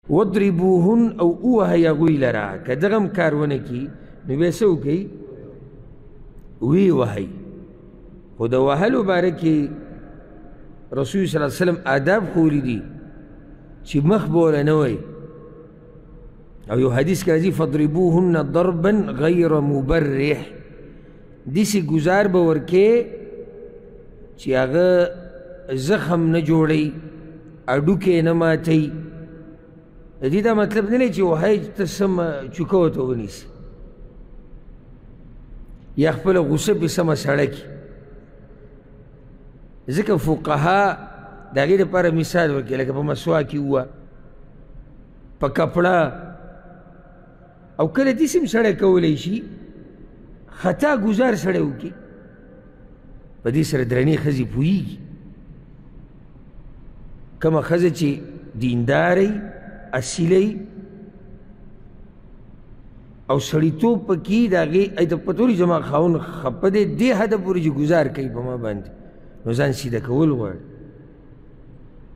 وضربوهن او اوهی هغوی لرا که دغم کار ونه کی نو بیا څه وکئ وی وهی. خو د وهلو باره کې رسول صلی الله علیه وسلم آداب ښوولي دي چې مخ به وله نه وی. او یو حدیث کې راځي فضربوهن ضربا غیر مبرح، داسې ګزار به ورکې چې هغه زخم نه جوړوي، اډوکې نه ماتوي. د دې دا مطلب نه دی چې وهی ته سمه چوکه ورته ونیسي یا خپله غوسه پې سمه سړه کړي. ځکه فقها د هغې دپاره مثال ورکوي، لکه په مسواک کې ووه، په کپړه، او کله داسې هم سړی کولی شي خطا ګزار سړی وکړي. په دې سره درنې ښځې پوهېږي. کومه ښځه چې دیندارۍ اصیلۍ او سړیتوب پکې د هغې د پته ولې زما خاوند خفه دی دې حده پورې چې ګزار کوي په ما باندې، نو ځان سیده کول غواړي.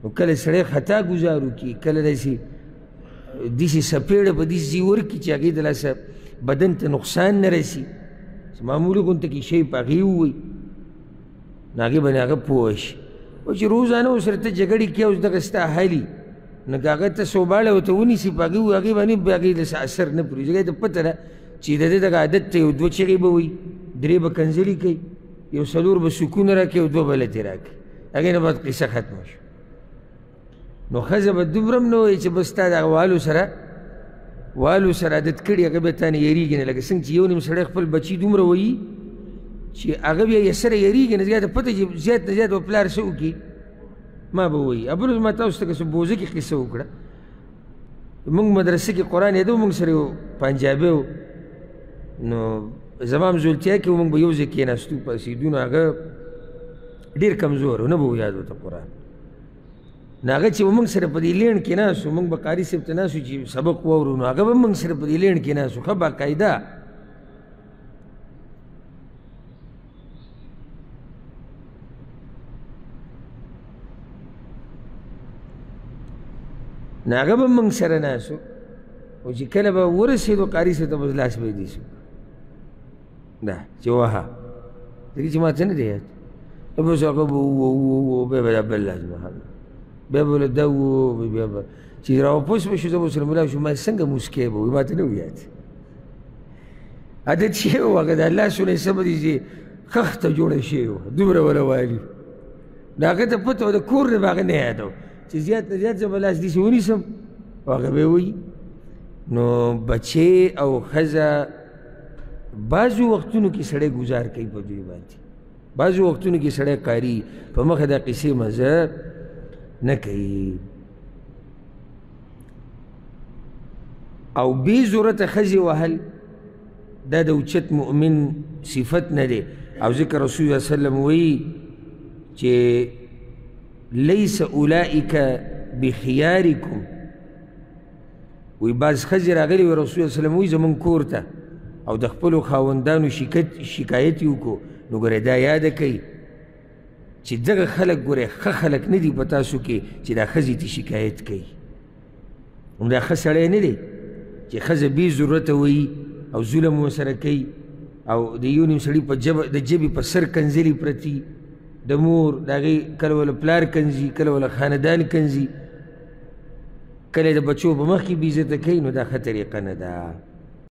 نو کله سړی خطا ګزار وکړي، کله داسې سپېړه په داسې ځای ورکړي چې هغې د لاسه بدن ته نقصان نه رسي، معمولي غونته کې شی په هغې ووایي، نو هغې باندې هغه پوه شي. او چې روزانه ورسره ته جګړې کوې او دغه ستا حلي، نو که هغه ته سوباړه ورته ونیسي په هغې باندې بیا هغې داسې اثر نه پرېږدي. ځکه ته پته ده چې د دې دغه عادت ته یو دوه چغې به وایي، درې به کنځلې کوي، یو څلور به سکون راکوي او دوه به لتې راکوي، هغې نه بعد قصه ختمه شو. نو ښځه به دومره هم نه وایي چې بس ستا دغه والو سره عادت کړي، هغه بیا تا نه یېرېږي نه. لکه څنګه چې یو نیم سړی خپل بچي دومره وایي چې هغه بیا یې سره یېرېږي نه، ځکه ته پته چې زیات نه زیات به پلار څه وکړي ما به وایي. ابل ما تاسو ته که څه بوزه کې قصه وکړه، موږ مدرسه کې قرآن یادو، موږ سره یو پنجابی و، نو زما هم زولتیا کې موږ به یو ځای کېناستو په سیدو، نو هغه ډېر کمزور و، نه به و یاد ورته قرآن. نو هغه چې موږ سره په دې لینډ کې ناستو، موږ به قاري صاحب ته ناستو چې سبق واورو، نو هغه به موږ سره په دې لینډ کې ناستو ښه باقاعده. نو هغه به موږ سره ناستو، او چې کله به ورسېدو قاري صاحب ته به لاس به یې داسې دا چې وهه، ځکه چې ما ته نه دی یاد. بس هغه به وووو، بیا به دا بل لاس به بیا به له دا ووو، بیا به چې راواپس به شو زه به ورسره ملاو شو، ما څنګه موسکی به وایي، ما ته نه و یاد. عادت شوی و هغه د الله سونه سمه دي چې خښته جوړه شوې وه، دومره وله والي. نو هغه ته پته وه د کور نه به هغه نه یاده و چې زیات نه زیات زه به لاس داسې ونیسم او هغه به یې وایي. نو بچې او ښځه بعضو وختونو کې سړی ګزار کوي په دوی باندې، بعضو وختونو کې سړی قاري په مخه دا قصې مزه نه کوي. او بې ضرورته ښځې وهل دا د اوچت مؤمن صفت نه دی. او ځکه رسول الله صلی الله علیه وسلم وایي چې لیس اولئک بخیارکم، وی بعض ښځې راغلي وي رسول الله صلی الله علیه وسلم وایي زمونږ کور ته او د خپلو خاوندانو شکایت یې وکړو، نو ګورئ دا یاده کوي چې دغه خلک ګورئ ښه خلک نه دي په تاسو کې چې دا ښځې ته شکایت کوي. همدا ښه سړی نه دی چې ښځه بې ضرورته وایي او ظلم ورسره کوي، او د یو نیم سړي په د ژبې په سر کنځلې پرتي، د مور د هغې کله وله پلار کنځي، کله وله خاندان کنځي، کله د بچو په مخ کې بې عزته کوي، نو دا ښه طریقه نه ده.